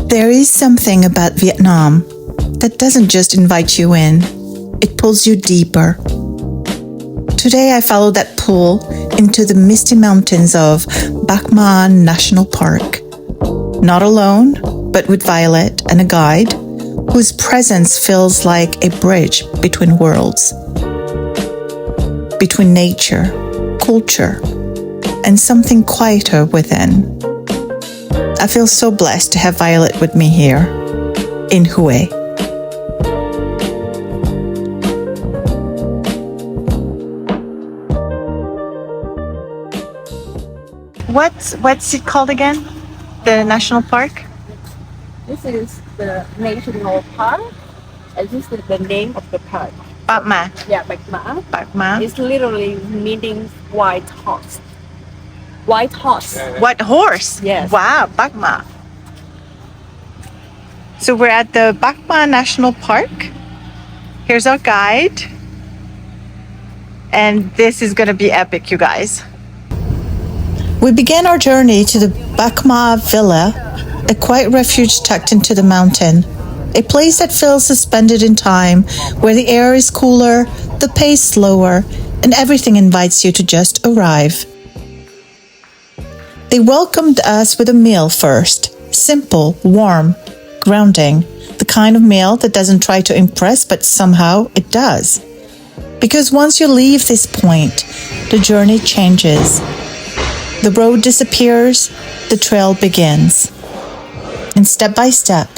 There is something about Vietnam that doesn't just invite you in, it pulls you deeper. Today I followed that pull into the misty mountains of Bạch Mã National Park. Not alone, but with Violet and a guide, whose presence feels like a bridge between worlds. Between nature, culture, and something quieter within. I feel so blessed to have Violet with me here, in Hue. What's it called again? The national park? This is the national park, and this is the name of the park. Bạch Mã. Yeah, Bạch Mã. Bạch Mã. It's literally meaning white horse. White horse. What horse? Yes. Wow, Bạch Mã. So we're at the Bạch Mã National Park. Here's our guide. And this is going to be epic, you guys. We began our journey to the Bạch Mã Villa, a quiet refuge tucked into the mountain. A place that feels suspended in time, where the air is cooler, the pace slower, and everything invites you to just arrive. They welcomed us with a meal first. Simple, warm, grounding. The kind of meal that doesn't try to impress, but somehow it does. Because once you leave this point, the journey changes. The road disappears, the trail begins. And step by step,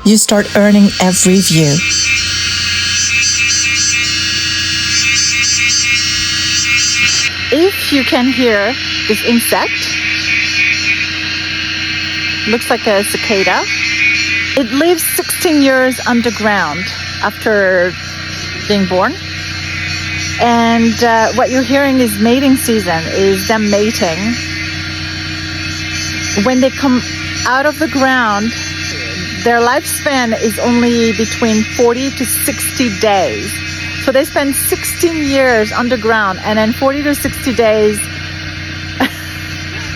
you start earning every view. If you can hear this insect, looks like a cicada. It lives 16 years underground after being born. And what you're hearing is mating season, is them mating. When they come out of the ground, their lifespan is only between 40 to 60 days. So they spend 16 years underground and then 40 to 60 days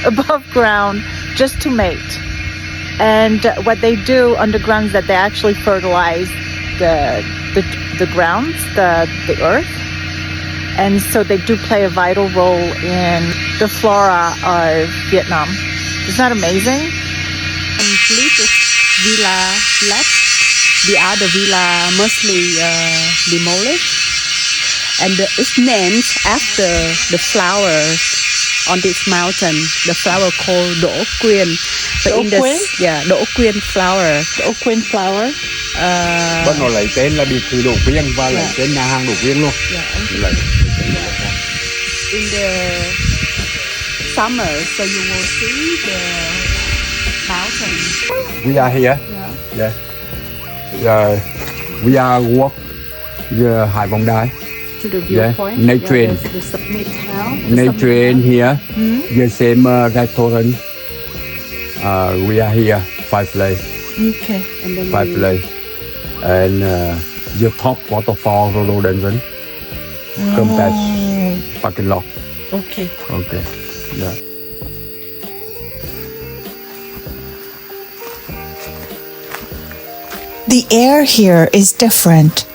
above ground just to mate. And what they do underground is that they actually fertilize the grounds, the earth. And so they do play a vital role in the flora of Vietnam. Isn't that amazing? Complete villa left. The other villa mostly demolished. And it's named after the flowers on this mountain. The flower called Đỗ Quyên. Đỗ Quyên? Yeah, Đỗ Quyên flower. Đỗ Quyên flower. Vâng, nó lấy tên là biệt thự Đỗ Quyên và lấy tên nhà hàng Đỗ Quyên luôn. Yeah. In the summer, so you will see the mountain. We are here. Yeah. We are walk the Hải Vọng Đài. To the viewpoint. Nature. The submit town. Nature in here. The same restaurant. We are here 5 days. Okay. And then 5 days. And the top waterfall rhododendron. Compass parking lot. Okay. Okay. Yeah. The air here is different.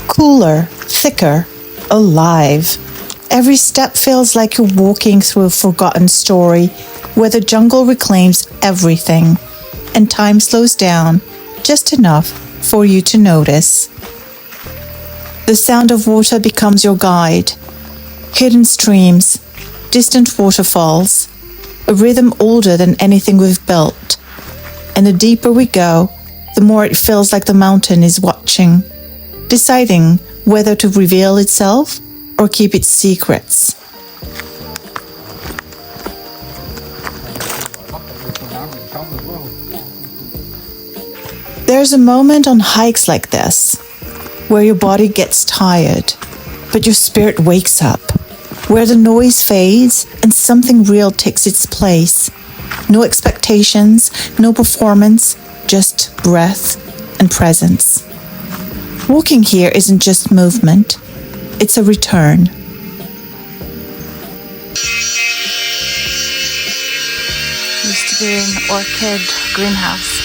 Cooler, thicker, alive. Every step feels like you're walking through a forgotten story where the jungle reclaims everything and time slows down just enough for you to notice. The sound of water becomes your guide. Hidden streams, distant waterfalls, a rhythm older than anything we've built. And the deeper we go, the more it feels like the mountain is watching, deciding whether to reveal itself or keep its secrets. There's a moment on hikes like this where your body gets tired, but your spirit wakes up, where the noise fades and something real takes its place. No expectations, no performance, just breath and presence. Walking here isn't just movement, it's a return. Used to be an orchid greenhouse.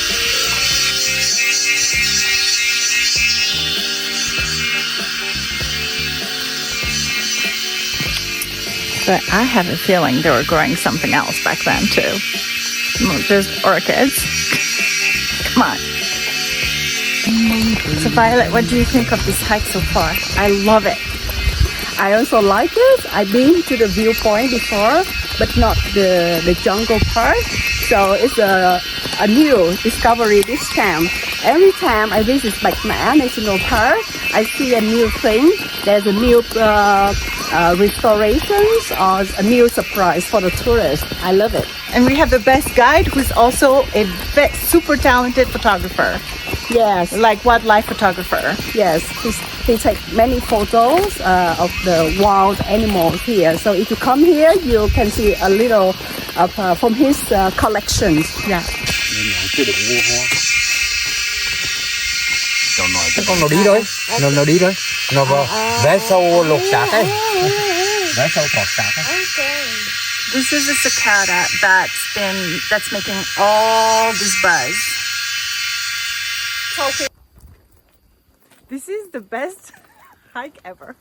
But I have a feeling they were growing something else back then too. Not just orchids. Come on. So Violet, what do you think of this hike so far? I love it. I also like it. I've been to the viewpoint before, but not the jungle part. So it's a new discovery this time. Every time I visit Bạch Mã National Park, I see a new thing. There's a new restorations or a new surprise for the tourists. I love it. And we have the best guide who's also a super talented photographer. Yes. Like wildlife photographer. Yes. He takes many photos of the wild animals here. So if you come here, you can see a little of from his collections. Yeah. Cái con nào đi thôi, nào đi thôi, nào vào vé sâu lột xác ấy, vé sâu thọt xác ấy. This is a cicada that's making all this buzz. This is the best hike ever.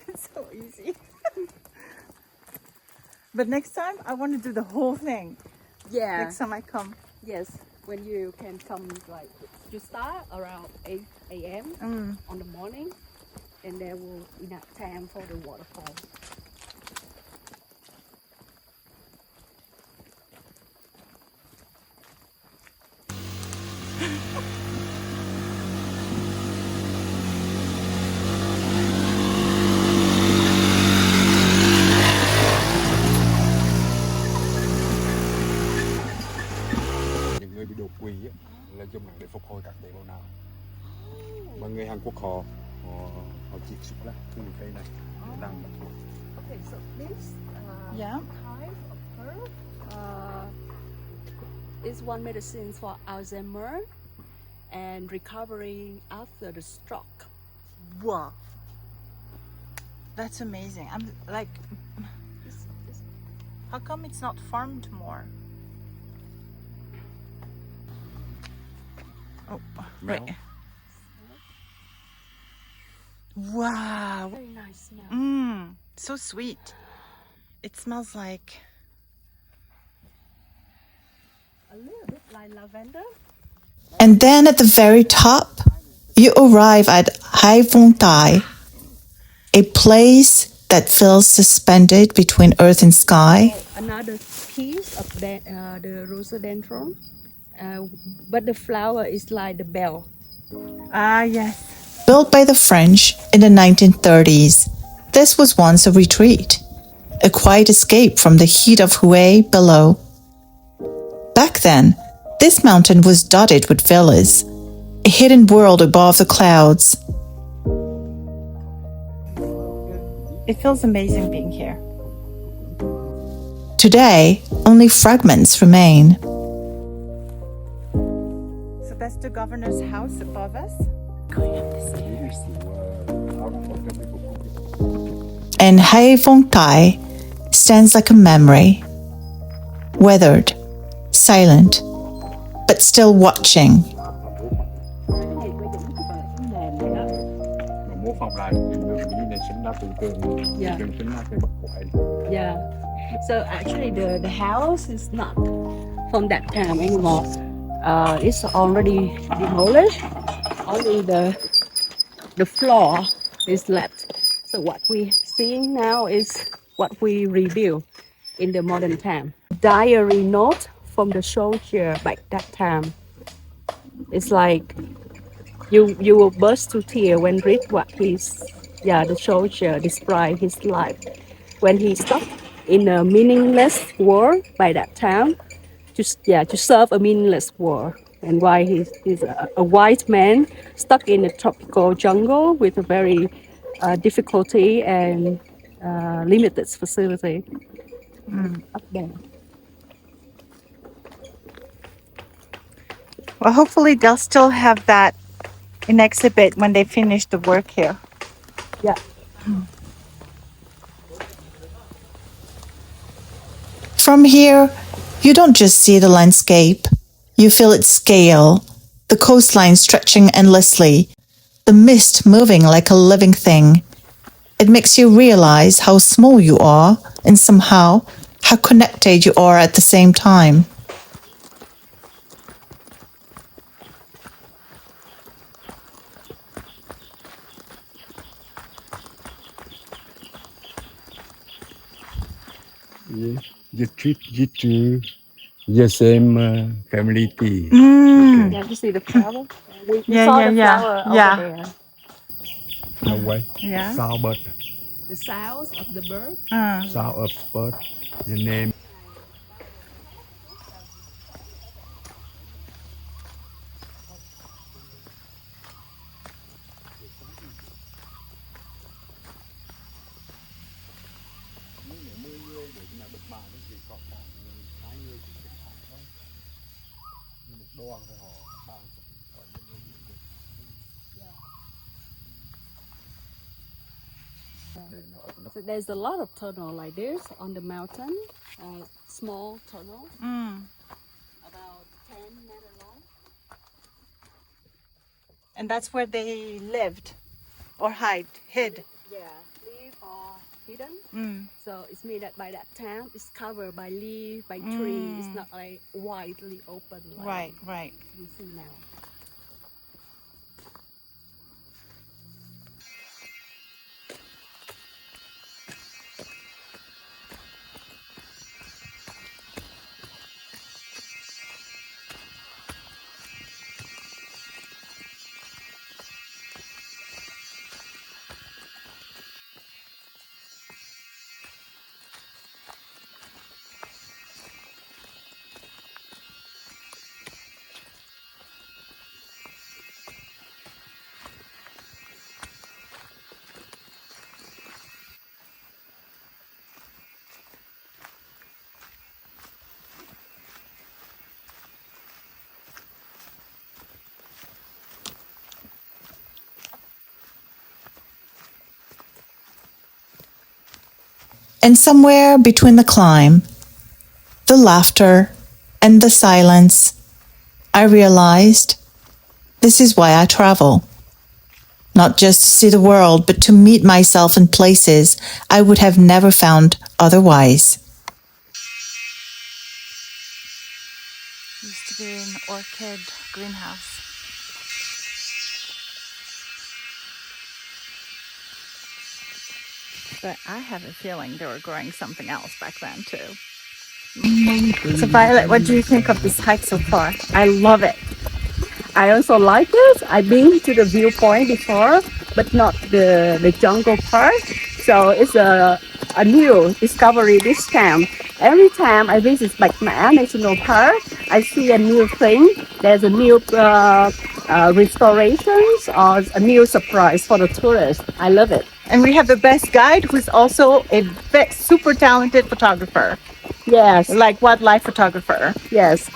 It's so easy. But next time I want to do the whole thing. Yeah. Next time I come. Yes. When you can come, like you start around 8 a.m. On the morning, and there will be enough time for the waterfall. Những người bị đột quỵ á, là dùng để phục hồi các tế bào não. Và người Hàn Quốc họ chiết xuất ra từ cây này để làm mật. Okay, so this Yeah. type of herb is one medicine for Alzheimer and recovery after the stroke. Wow. That's amazing. I'm like, how come it's not farmed more? Oh, wait. Wow. Very nice smell. So sweet. It smells like... A little bit like lavender. And then at the very top, you arrive at Hải Vọng Đài, a place that feels suspended between earth and sky. Another piece of the rhododendron, but the flower is like the bell. Ah, yes. Built by the French in the 1930s, this was once a retreat, a quiet escape from the heat of Hue below. Back then, this mountain was dotted with villas, a hidden world above the clouds. It feels amazing being here. Today, only fragments remain. So that's the governor's house above us. Going up the stairs. And Hải Vọng Đài stands like a memory, weathered, silent, but still watching. Yeah. So actually the house is not from that time anymore. It's already demolished. Only the floor is left. So what we seeing now is what we rebuild in the modern time. Diary note from the soldier back that time. It's like you will burst to tears when read what the soldier described his life when he stuck in a meaningless war by that time to serve a meaningless war, and why he's a white man stuck in a tropical jungle with a very difficulty and limited facility up there. Well, hopefully they'll still have that in exhibit when they finish the work here. Yeah. From here, you don't just see the landscape. You feel its scale, the coastline stretching endlessly, the mist moving like a living thing. It makes you realize how small you are and somehow how connected you are at the same time. The trip to the same family tea. Mm. Yeah, you see the flower? We Yeah, saw yeah, the yeah, flower yeah. over there. No way. Yeah. Soundbird. The sounds of the bird. Sound of bird. The name. So there's a lot of tunnel like this on the mountain, small tunnel, about 10 meter long. And that's where they lived or hid. Yeah, leaf or hidden. So it's mean that by that time it's covered by leaf, by tree. It's not like widely open like Right. we see now. And somewhere between the climb, the laughter, and the silence, I realized this is why I travel. Not just to see the world, but to meet myself in places I would have never found otherwise. Used to be an orchid greenhouse. But I have a feeling they were growing something else back then too. So Violet, what do you think of this hike so far? I love it. I also like it. I've been to the viewpoint before, but not the jungle part. So it's a new discovery this time. Every time I visit Bạch Mã National Park, I see a new thing. There's a new restorations or a new surprise for the tourists. I love it. And we have the best guide who's also a super talented photographer. Yes. Like wildlife photographer. Yes.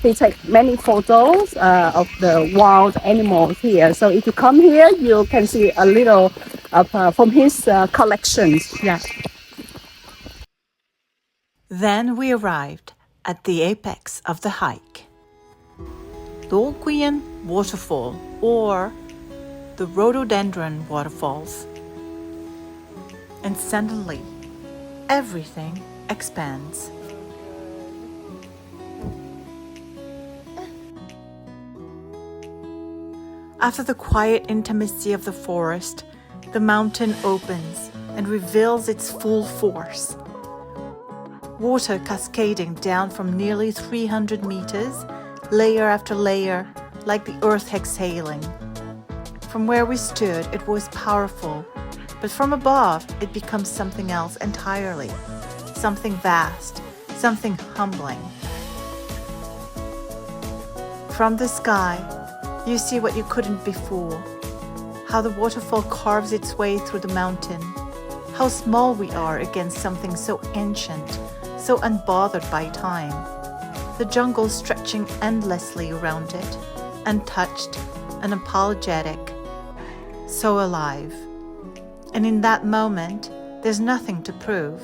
He takes many photos of the wild animals here. So if you come here, you can see a little of from his collections. Yeah. Then we arrived at the apex of the hike. Đỗ Quyên Waterfall, or the rhododendron waterfalls. And suddenly, everything expands. After the quiet intimacy of the forest, the mountain opens and reveals its full force. Water cascading down from nearly 300 meters, layer after layer, like the earth exhaling. From where we stood, it was powerful, but from above, it becomes something else entirely. Something vast, something humbling. From the sky, you see what you couldn't before. How the waterfall carves its way through the mountain. How small we are against something so ancient, so unbothered by time. The jungle stretching endlessly around it, untouched, unapologetic, so alive. And in that moment, there's nothing to prove,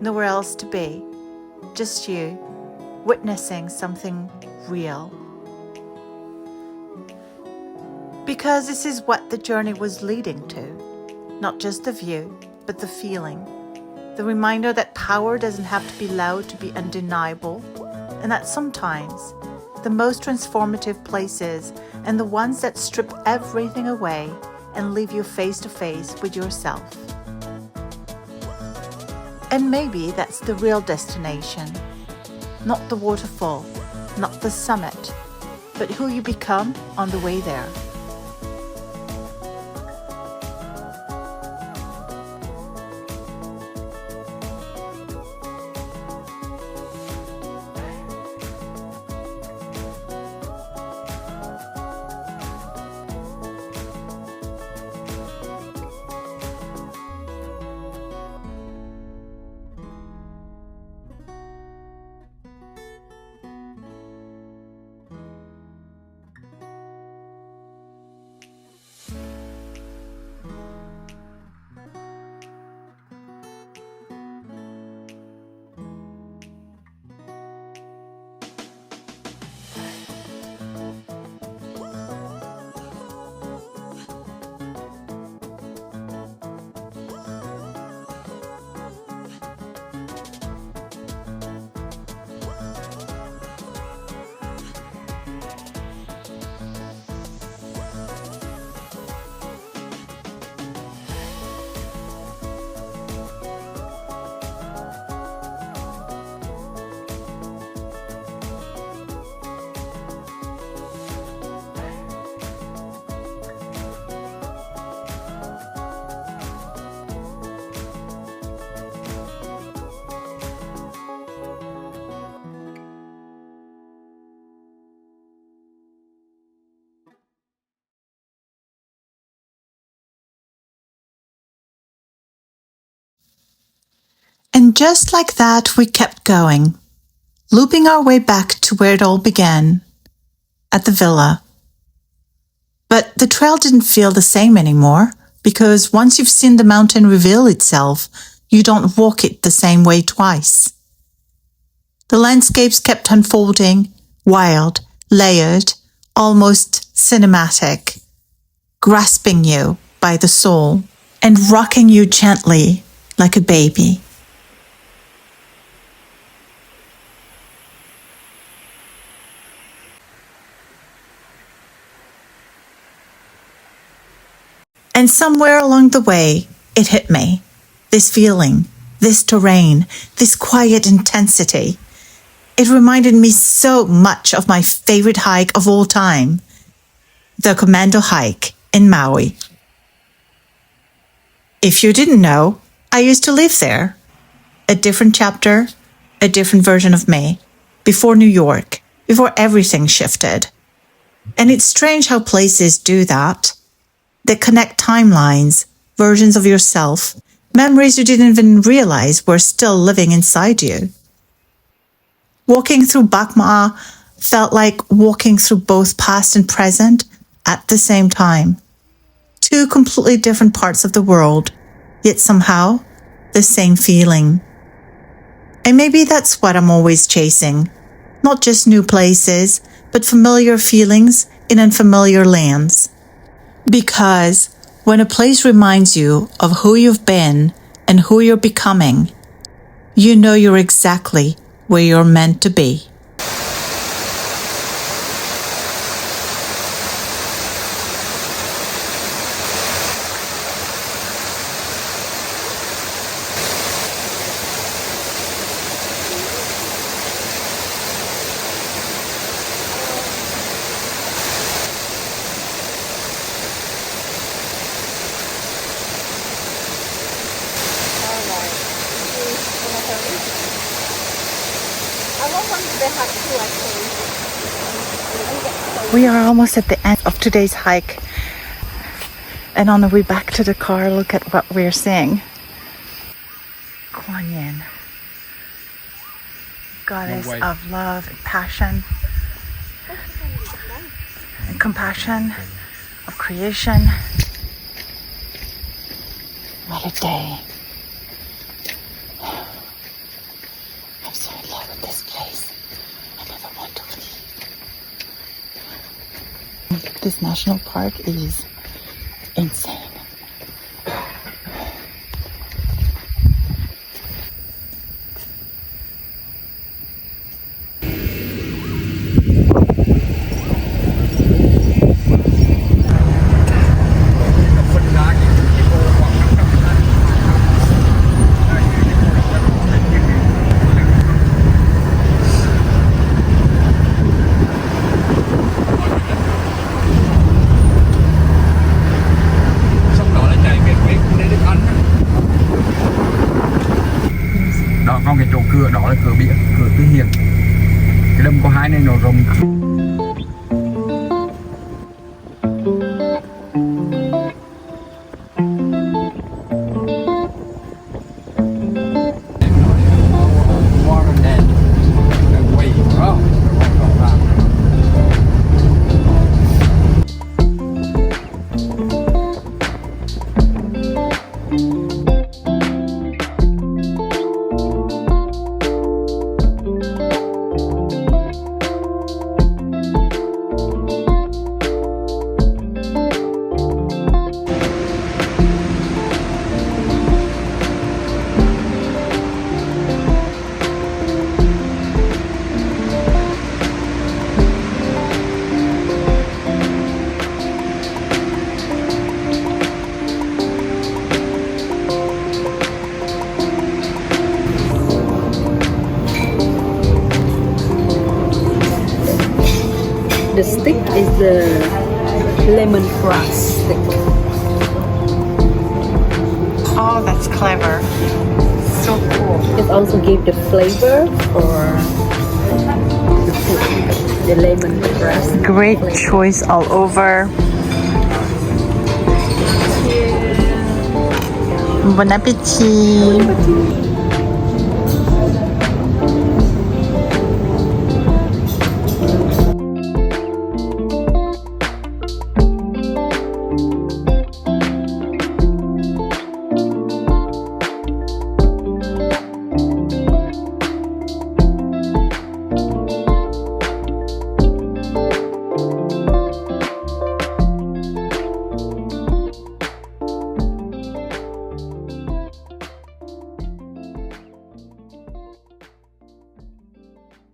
nowhere else to be, just you, witnessing something real. Because this is what the journey was leading to, not just the view, but the feeling. The reminder that power doesn't have to be loud to be undeniable, and that sometimes the most transformative places and the ones that strip everything away and leave you face to face with yourself. And maybe that's the real destination. Not the waterfall, not the summit, but who you become on the way there. And just like that, we kept going, looping our way back to where it all began, at the villa. But the trail didn't feel the same anymore, because once you've seen the mountain reveal itself, you don't walk it the same way twice. The landscapes kept unfolding, wild, layered, almost cinematic, grasping you by the soul and rocking you gently like a baby. And somewhere along the way, it hit me. This feeling, this terrain, this quiet intensity. It reminded me so much of my favorite hike of all time, the Commando hike in Maui. If you didn't know, I used to live there. A different chapter, a different version of me, before New York, before everything shifted. And it's strange how places do that. They connect timelines, versions of yourself, memories you didn't even realize were still living inside you. Walking through Bach Mã felt like walking through both past and present at the same time. Two completely different parts of the world, yet somehow the same feeling. And maybe that's what I'm always chasing. Not just new places, but familiar feelings in unfamiliar lands. Because when a place reminds you of who you've been and who you're becoming, you know you're exactly where you're meant to be. We are almost at the end of today's hike, and on the way back to the car, look at what we're seeing. Kuan Yin, goddess of love and passion and compassion, of creation. What a day. I'm so in love with this place. I never want to leave. This national park is insane. hai này nó rộng. The stick is the lemongrass stick. Oh, that's clever. So cool. It also gives the flavor for the food, the lemongrass. Great flavor. choice all over. Bon appétit.